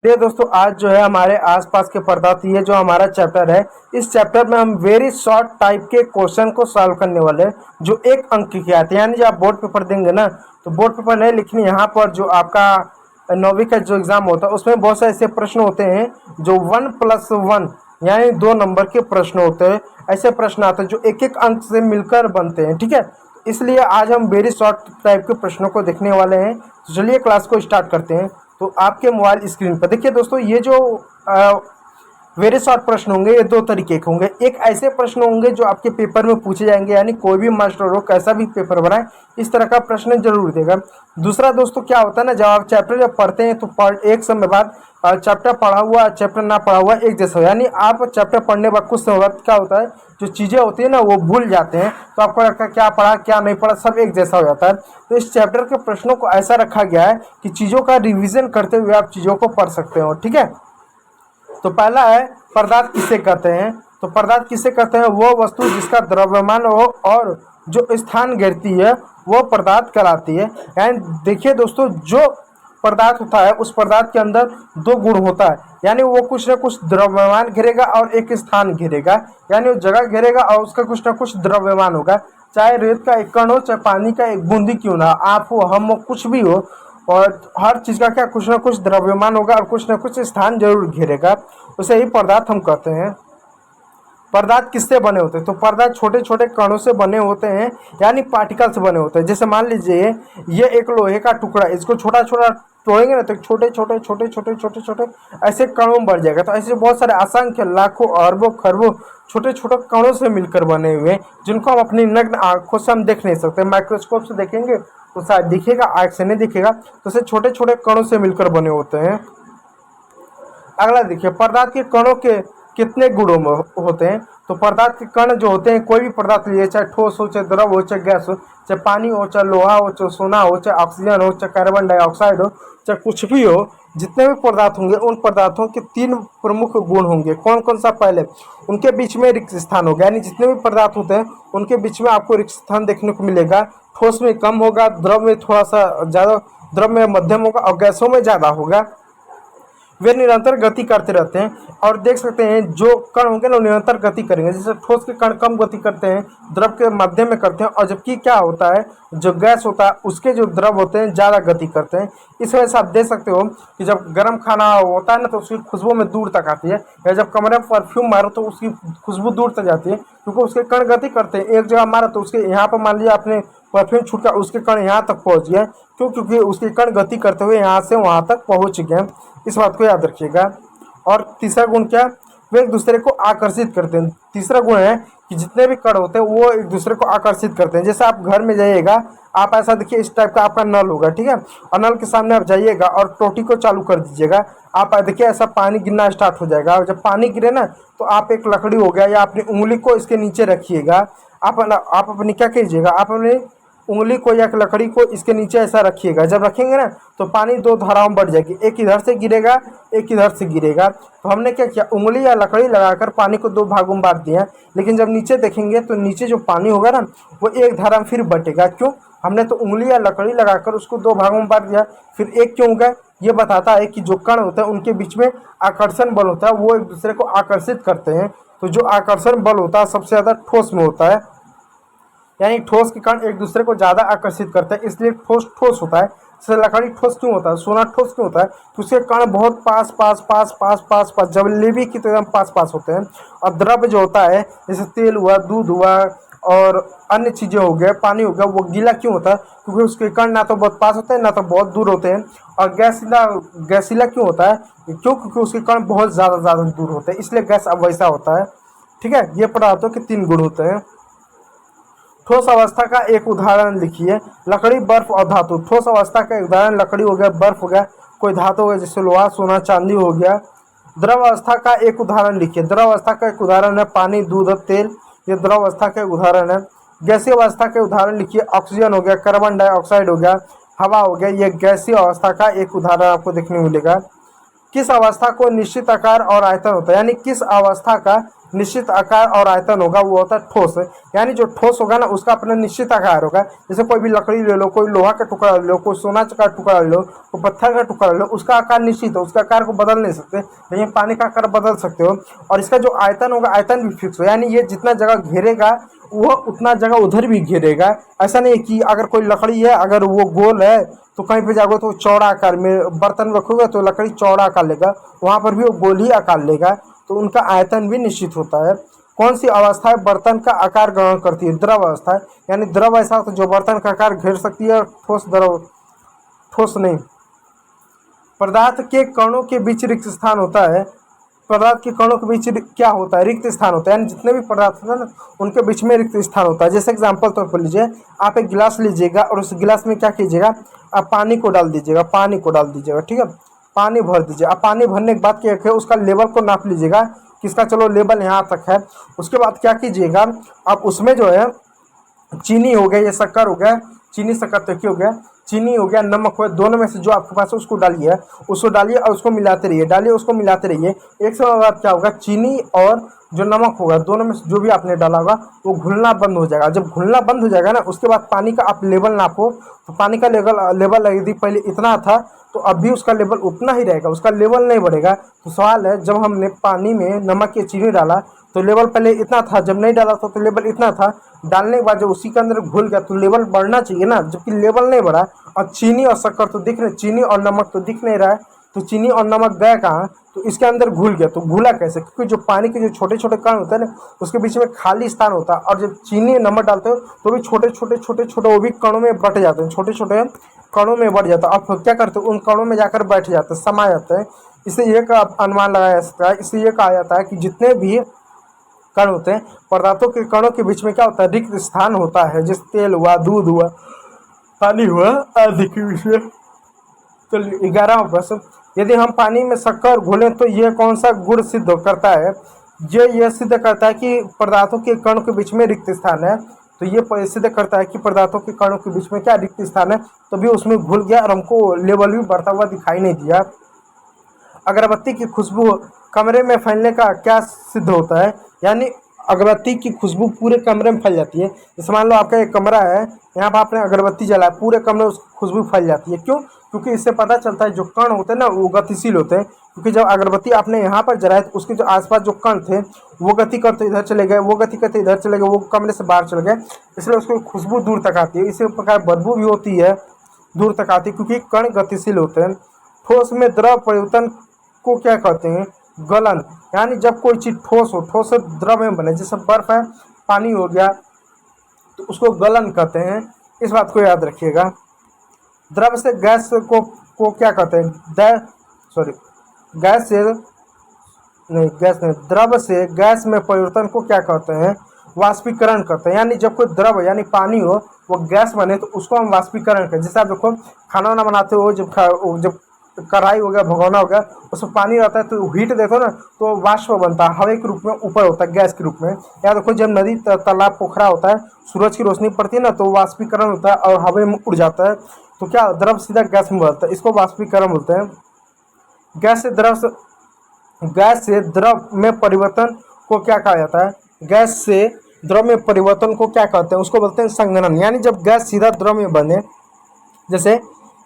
ये दोस्तों आज जो है हमारे आसपास के पदार्थ, ये जो हमारा चैप्टर है, इस चैप्टर में हम वेरी शॉर्ट टाइप के क्वेश्चन को सॉल्व करने वाले हैं जो एक अंक के आते हैं। यानी जब आप बोर्ड पेपर देंगे ना, तो बोर्ड पेपर नहीं लिखनी, यहाँ पर जो आपका 9वीं का जो एग्जाम होता है उसमें बहुत सारे ऐसे प्रश्न होते हैं जो 1+1 यानी 2 नंबर के प्रश्न होते हैं। ऐसे प्रश्न आते हैं जो एक एक अंक से मिलकर बनते हैं, ठीक है। इसलिए आज हम वेरी शॉर्ट टाइप के प्रश्नों को देखने वाले हैं। तो चलिए क्लास को स्टार्ट करते हैं। तो आपके मोबाइल स्क्रीन पर देखिए दोस्तों, ये जो वेरी शॉर्ट प्रश्न होंगे ये 2 तरीके के होंगे। एक ऐसे प्रश्न होंगे जो आपके पेपर में पूछे जाएंगे, यानी कोई भी मास्टर हो कैसा भी पेपर बनाए इस तरह का प्रश्न जरूर देगा। दूसरा दोस्तों क्या होता है ना, जब आप चैप्टर जब पढ़ते हैं तो एक समय बाद चैप्टर पढ़ा हुआ चैप्टर ना पढ़ा हुआ एक जैसा हो, यानी आप चैप्टर पढ़ने बाद कुछ समय बाद क्या होता है, जो चीज़ें होती है ना वो भूल जाते हैं, तो आपको लगता है क्या पढ़ा क्या नहीं पढ़ा सब एक जैसा हो जाता है। तो इस चैप्टर के प्रश्नों को ऐसा रखा गया है कि चीज़ों का रिविजन करते हुए आप चीज़ों को पढ़ सकते हो, ठीक है। तो पहला है पदार्थ किसे कहते हैं। तो पदार्थ किसे कहते हैं, वो वस्तु जिसका द्रव्यमान हो और जो स्थान घेरती है वो पदार्थ कहलाती है। एंड देखिए दोस्तों, जो पदार्थ होता है उस पदार्थ के अंदर 2 गुण होता है, यानी वो कुछ ना कुछ द्रव्यमान घेरेगा और एक स्थान घेरेगा, यानी वो जगह घेरेगा और उसका कुछ ना कुछ द्रव्यमान होगा। चाहे रेत का एक कण हो, चाहे पानी का एक बूंदी क्यों ना, आप हो हम हो कुछ भी हो, और हर चीज़ का क्या कुछ ना कुछ द्रव्यमान होगा और कुछ ना कुछ स्थान जरूर घेरेगा। उसे ही पदार्थ हम कहते हैं। पदार्थ किससे बने होते हैं, तो पदार्थ छोटे छोटे कणों से बने होते हैं, यानी पार्टिकल से बने होते हैं। जैसे मान लीजिए ये एक लोहे का टुकड़ा, इसको छोटा छोटा तोड़ेंगे ना तो छोटे छोटे छोटे छोटे छोटे छोटे ऐसे कणों में बढ़ जाएगा। तो ऐसे बहुत सारे असंख्य लाखों अरबों खरबों छोटे छोटे कणों से मिलकर बने हुए हैं, जिनको हम अपनी नग्न आंखों से हम देख नहीं सकते। माइक्रोस्कोप से देखेंगे तो शायद दिखेगा, आँख से नहीं दिखेगा। तो ऐसे छोटे छोटे कणों से मिलकर बने होते हैं। अगला देखिए, पदार्थ के कणों के कितने गुणों में होते हैं। तो पदार्थ के कण जो होते हैं, कोई भी पदार्थ लिए, चाहे ठोस हो, चाहे द्रव हो, चाहे गैस हो, चाहे पानी हो, चाहे लोहा हो, चाहे सोना हो, चाहे ऑक्सीजन हो, चाहे कार्बन डाइऑक्साइड हो, चाहे कुछ भी हो, जितने भी पदार्थ होंगे उन पदार्थों के 3 प्रमुख गुण होंगे। कौन कौन सा, पहले उनके बीच में रिक्त स्थान होगा, यानी जितने भी पदार्थ होते हैं उनके बीच में आपको रिक्त स्थान देखने को मिलेगा। ठोस में कम होगा, द्रव में थोड़ा सा ज़्यादा, द्रव में मध्यम होगा और गैसों में ज़्यादा होगा। वे निरंतर गति करते रहते हैं, और देख सकते हैं जो कण होंगे ना निरंतर गति करेंगे। जैसे ठोस के कण कम गति करते हैं, द्रव के मध्यम में करते हैं, और जबकि क्या होता है जो गैस होता है उसके जो द्रव होते हैं ज़्यादा गति करते हैं। इस वजह से आप देख सकते हो कि जब गर्म खाना होता है ना तो उसकी खुशबू में दूर तक आती है, या जब कमरे में परफ्यूम मारो तो उसकी खुशबू दूर तक जाती है, क्योंकि उसके कण गति करते हैं। एक जगह मारा तो उसके यहाँ पर मान लिया आपने परफ्यूम छूटा, उसके कण यहाँ तक पहुँच गए, क्यों, क्योंकि उसके कण गति करते हुए यहाँ से वहाँ तक पहुँच गए। इस बात को याद रखिएगा। और तीसरा गुण क्या, वे एक दूसरे को आकर्षित करते हैं। तीसरा गुण है कि जितने भी कण होते हैं वो एक दूसरे को आकर्षित करते हैं। जैसे आप घर में जाइएगा, आप ऐसा देखिए इस टाइप का आपका नल होगा, ठीक है, और नल के सामने आप जाइएगा और टोटी को चालू कर दीजिएगा, आप देखिए ऐसा पानी गिरना स्टार्ट हो जाएगा। और जब पानी गिरे ना तो आप एक लकड़ी हो गया या अपनी उंगली को इसके नीचे रखिएगा, आप अपनी क्या कीजिएगा, आप अपनी उंगली को या लकड़ी को इसके नीचे ऐसा रखिएगा। जब रखेंगे ना तो पानी 2 धाराओं में बढ़ जाएगी, एक इधर से गिरेगा एक इधर से गिरेगा। तो हमने क्या किया, उंगली या लकड़ी लगाकर पानी को 2 भागों में बांट दिया। लेकिन जब नीचे देखेंगे तो नीचे जो पानी होगा ना वो एक धारा में फिर बटेगा। क्यों, हमने तो उंगली या लकड़ी लगाकर उसको 2 भागों में बांट दिया। फिर एक क्यों होगा, ये बताता है कि जो कण होता है उनके बीच में आकर्षण बल होता है, वो एक दूसरे को आकर्षित करते हैं। तो जो आकर्षण बल होता है सबसे ज़्यादा ठोस में होता है, यानी ठोस के कण एक दूसरे को ज़्यादा आकर्षित करते हैं, इसलिए ठोस ठोस होता है। जैसे लकड़ी ठोस क्यों होता है, सोना ठोस क्यों होता है, तो उसके कण बहुत पास पास पास पास पास पास जलेबी की तरह पास पास होते हैं। और द्रव्य जो होता है जैसे तेल हुआ, दूध हुआ और अन्य चीज़ें हो गए, पानी हो गया, वो गीला क्यों होता है, क्योंकि उसके कण ना तो बहुत पास होते हैं ना तो बहुत दूर होते हैं। और गैसीला क्यों होता है, क्यों, क्योंकि उसके कण बहुत ज़्यादा दूर होते हैं, इसलिए गैस अब वैसा होता है, ठीक है। ये पदार्थों के 3 गुण होते हैं। ठोस अवस्था का एक उदाहरण लिखिए, लकड़ी, बर्फ और धातु। ठोस अवस्था का एक उदाहरण लकड़ी हो गया, बर्फ हो गया, कोई धातु हो गया जैसे लोहा, सोना, चांदी हो गया। द्रव अवस्था का एक उदाहरण लिखिए, द्रव अवस्था का एक उदाहरण है पानी, दूध और तेल, ये द्रव अवस्था का एक उदाहरण है। गैसीय अवस्था के उदाहरण लिखिए, ऑक्सीजन हो गया, कार्बन डाइऑक्साइड हो गया, हवा हो गया, ये गैसीय अवस्था का एक उदाहरण आपको देखने को मिलेगा। किस अवस्था को निश्चित आकार और आयतन होता है, यानी किस अवस्था का निश्चित आकार और आयतन होगा वो होता है ठोस। यानी जो ठोस होगा ना उसका अपना निश्चित आकार होगा। जैसे कोई भी लकड़ी ले लो, कोई लोहा का टुकड़ा ले लो, कोई सोना का टुकड़ा ले लो, कोई पत्थर का टुकड़ा ले लो, उसका आकार निश्चित है, उसका आकार को बदल नहीं सकते। लेकिन पानी का आकार बदल सकते हो। और इसका जो आयतन होगा आयतन भी फिक्स हो, यानी ये जितना जगह घेरेगा वो उतना जगह उधर भी घेरेगा। ऐसा नहीं कि अगर कोई लकड़ी है अगर वो गोल है तो कहीं पे जाओगे तो चौड़ा आकार में बर्तन रखोगे तो लकड़ी चौड़ा आकार लेगा, वहाँ पर भी वो गोल ही आकार लेगा। तो उनका आयतन भी निश्चित होता है। कौन सी अवस्था है बर्तन का आकार ग्रहण करती है? द्रव अवस्था है। यानी द्रव ऐसा होता है जो बर्तन का आकार घेर सकती है, ठोस द्रव ठोस नहीं। पदार्थ के कणों के बीच रिक्त स्थान होता है। पदार्थ के कणों के बीच क्या होता है? रिक्त स्थान होता है। यानी जितने भी पदार्थ होता है ना उनके बीच में रिक्त स्थान होता है। जैसे एग्जांपल तौर पर लीजिए, आप एक गिलास लीजिएगा और उस गिलास में क्या कीजिएगा, आप पानी को डाल दीजिएगा, पानी को डाल दीजिएगा, ठीक है, पानी भर दीजिए। अब पानी भरने के बाद क्या है, उसका लेवल को नाप लीजिएगा, किसका, चलो लेवल यहाँ तक है। उसके बाद क्या कीजिएगा, आप उसमें जो है चीनी हो गया या शक्कर हो गया, चीनी शक्कर तो क्या हो गया, चीनी हो गया, नमक हो गया, दोनों में से जो आपके पास है उसको डालिए, उसको डालिए और उसको मिलाते रहिए, डालिए उसको मिलाते रहिए। एक समय बाद क्या होगा, चीनी और जो नमक होगा दोनों में से जो भी आपने डाला होगा वो घुलना बंद हो जाएगा। जब घुलना बंद हो जाएगा ना उसके बाद पानी का आप लेवल नापो, तो पानी का लेवल यदि पहले इतना था तो अब भी उसका लेवल उतना ही रहेगा, उसका लेवल नहीं बढ़ेगा। तो सवाल है, जब हमने पानी में नमक या चीनी डाला तो लेवल पहले इतना था, जब नहीं डाला था तो लेवल इतना था, डालने के बाद जब उसी के अंदर घुल गया तो लेवल बढ़ना चाहिए ना, जबकि लेवल नहीं बढ़ा। और चीनी और शक्कर तो दिख रहे, चीनी और नमक तो दिख नहीं रहा है, तो चीनी और नमक गया कहाँ, तो इसके अंदर घुल गया। तो घुला कैसे? क्योंकि जो पानी के जो छोटे छोटे कण होते हैं ना उसके बीच में खाली स्थान होता है, और जब चीनी नमक डालते हो तो भी छोटे छोटे वो भी कणों में बट जाते हैं, छोटे छोटे कणों में बढ़ जाता है। अब क्या करते हैं, उन कणों में जाकर बैठ जाते हैं, समा जाते हैं। इससे एक अनुमान लगाया जा सकता है, इससे ये कहा जाता है कि जितने भी कण होते हैं पदार्थों के कणों के बीच में क्या होता है, रिक्त स्थान होता है। जैसे तेल हुआ, दूध हुआ, पानी हुआ आदि के विषय। तो 11वां प्रश्न, यदि हम पानी में शक्कर घोलें तो यह कौन सा गुण सिद्ध करता है? यह सिद्ध करता है कि पदार्थों के कणों के बीच में रिक्त स्थान है। तो ये सिद्ध करता है कि पदार्थों के कणों के बीच में क्या रिक्त स्थान है, तो भी उसमें घुल गया और हमको लेवल भी बढ़ता हुआ दिखाई नहीं दिया। अगरबत्ती की खुशबू कमरे में फैलने का क्या सिद्ध होता है? यानी अगरबत्ती की खुशबू पूरे कमरे में फैल जाती है। जैसे मान लो आपका एक कमरा है, यहाँ पर आपने अगरबत्ती जलाया, पूरे कमरे में खुशबू फैल जाती है। क्यों? क्योंकि इससे पता चलता है जो कण होते हैं ना वो गतिशील होते हैं। क्योंकि जब अगरबत्ती आपने यहाँ पर जलाया तो उसके जो आसपास जो कण थे वो गति करते इधर चले गए, वो गति करते इधर चले गए, वो कमरे से बाहर चले गए, इसलिए उसको खुशबू दूर तक आती है। इसी प्रकार बदबू भी होती है, दूर तक आती है, क्योंकि कण गतिशील होते हैं। ठोस में द्रव परिवर्तन को क्या कहते हैं? गलन। यानी जब कोई चीज ठोस हो, ठोस से द्रव में बने, जैसे बर्फ है, पानी हो गया, तो उसको गलन कहते हैं। इस बात को याद रखिएगा। द्रव से गैस को क्या कहते हैं? द्रव से गैस में परिवर्तन को क्या कहते हैं? वाष्पीकरण कहते हैं। यानी जब कोई द्रव यानी पानी हो वो गैस बने तो उसको हम वाष्पीकरण कहते हैं। जैसे आप देखो खाना वाना बनाते हो, जब कढ़ाई हो गया, भगोना हो गया, उसमें पानी रहता है तो हीट देखो ना तो वाष्प बनता है, हवा के रूप में ऊपर होता है, गैस के रूप में। या देखो जब नदी तालाब पोखरा होता है, सूरज की रोशनी पड़ती है ना तो वाष्पीकरण होता है और हवा में उड़ जाता है, तो क्या द्रव सीधा गैस में बदलता है, इसको वाष्पीकरण बोलते हैं। गैस से द्रव में परिवर्तन को क्या कहा जाता है? गैस से द्रव में परिवर्तन को क्या कहते हैं? उसको बोलते हैं संघनन। यानी जब गैस सीधा द्रव में बने, जैसे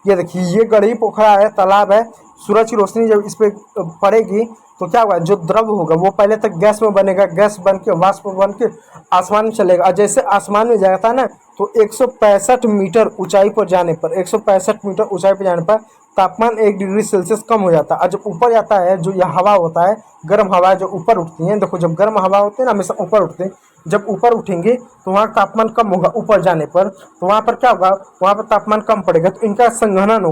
ये देखिए ये गढ़ी पोखरा है, तालाब है, सूरज की रोशनी जब इस पे पड़ेगी तो क्या होगा, जो द्रव होगा वो पहले तक गैस में बनेगा, गैस बन के वाष्प बन के आसमान में चलेगा। और जैसे आसमान में जाता है ना तो 165 मीटर ऊंचाई पर जाने पर 165 मीटर ऊंचाई पर जाने पर तापमान 1 डिग्री सेल्सियस कम हो जाता है। और जब ऊपर जाता है, जो यह हवा होता है, गर्म हवा जो ऊपर उठती है, देखो जब गर्म हवा होती है ना हमेशा ऊपर उठते हैं, जब ऊपर उठेंगे तो वहाँ तापमान कम होगा ऊपर जाने पर, तो वहाँ पर क्या होगा, वहाँ पर तापमान कम पड़ेगा, तो इनका संघनन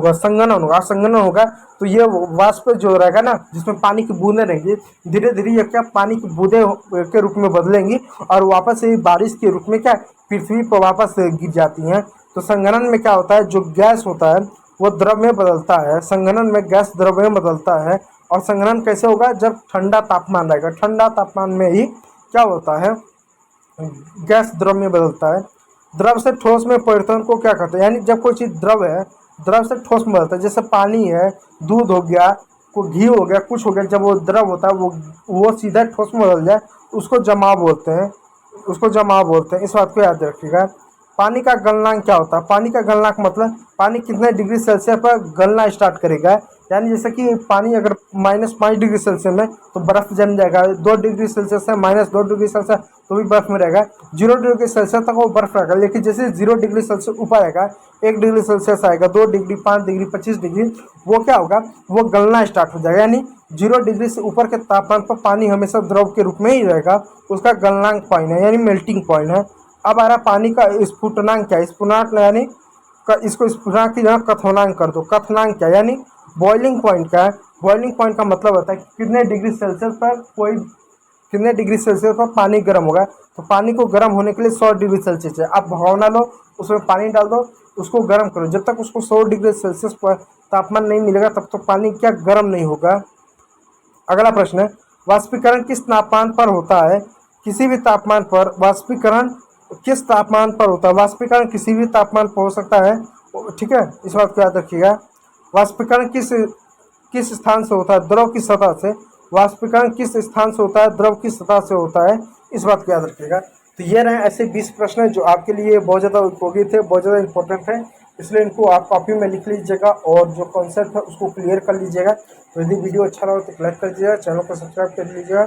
होगा। तो ये वाष्प जो रहेगा ना जिसमें पानी की बूंदें रहेंगी, धीरे धीरे ये क्या पानी की बूंदें के रूप में बदलेंगी और वापस से बारिश के रूप में क्या पृथ्वी पर वापस गिर जाती हैं। तो संघनन में क्या होता है, जो गैस होता है वो द्रव में बदलता है, संघनन में गैस द्रव में बदलता है। और संघनन कैसे होगा, जब ठंडा तापमान रहेगा, ठंडा तापमान में ही क्या होता है, गैस द्रव में बदलता है। द्रव से ठोस में परिवर्तन को क्या कहते हैं? यानी जब कोई चीज़ द्रव है, द्रव से ठोस में बदलता है, जैसे पानी है, दूध हो गया, को घी हो गया, कुछ हो गया, जब वो द्रव होता है वो सीधा ठोस में बदल जाए उसको जमाव बोलते हैं, उसको जमाव बोलते हैं। इस बात को याद रखिएगा। पानी का गलनांक क्या होता है? पानी का गलनांक मतलब पानी कितने डिग्री सेल्सियस पर गलना स्टार्ट करेगा। यानी जैसे कि पानी अगर -5 डिग्री सेल्सियस में तो बर्फ जम जाएगा, 2 डिग्री सेल्सियस से -2 डिग्री सेल्सियस तो भी बर्फ में रहेगा, 0 डिग्री सेल्सियस तक वो बर्फ रहेगा। लेकिन जैसे 0 डिग्री सेल्सियस ऊपर आएगा, 1 डिग्री सेल्सियस आएगा, 2 डिग्री, 5 डिग्री, 25 डिग्री, वो क्या होगा, वो गलना स्टार्ट हो जाएगा। यानी 0 डिग्री से ऊपर के तापमान पर पानी हमेशा द्रव के रूप में ही रहेगा, उसका गलनांक पॉइंट है, यानी मेल्टिंग पॉइंट है। अब आ रहा पानी का स्फुटनांक क्या है? स्फुटनांक यानी इसको स्फुटनांक की जगह कथनांक कर दो। कथनांक क्या यानी बॉइलिंग पॉइंट क्या है? बॉइलिंग पॉइंट का मतलब होता है कि कितने डिग्री सेल्सियस पर कितने डिग्री सेल्सियस पर पानी गर्म होगा। तो पानी को गर्म होने के लिए 100 डिग्री सेल्सियस है। आप भगोना लो, उसमें पानी डाल दो, उसको गर्म करो। जब तक उसको 100 डिग्री सेल्सियस पर तापमान नहीं मिलेगा तब तक पानी क्या गर्म नहीं होगा। अगला प्रश्न है, वाष्पीकरण किस तापमान पर होता है? किसी भी तापमान पर वाष्पीकरण किस तापमान पर होता है? वाष्पीकरण किसी भी तापमान पर हो सकता है, ठीक है, इस बात को याद रखिएगा। वाष्पीकरण किस स्थान से होता है? द्रव की सतह से। वाष्पीकरण किस स्थान से होता है? द्रव की सतह से होता है, इस बात को याद रखिएगा। तो ये रहे ऐसे 20 प्रश्न जो आपके लिए बहुत ज़्यादा उपयोगी थे, बहुत ज़्यादा इंपॉर्टेंट है, इसलिए इनको आप कॉपी में लिख लीजिएगा और जो कॉन्सेप्ट है उसको क्लियर कर लीजिएगा। तो यदि वीडियो अच्छा लगा तो लाइक कर दीजिएगा, चैनल को सब्सक्राइब कर लीजिएगा।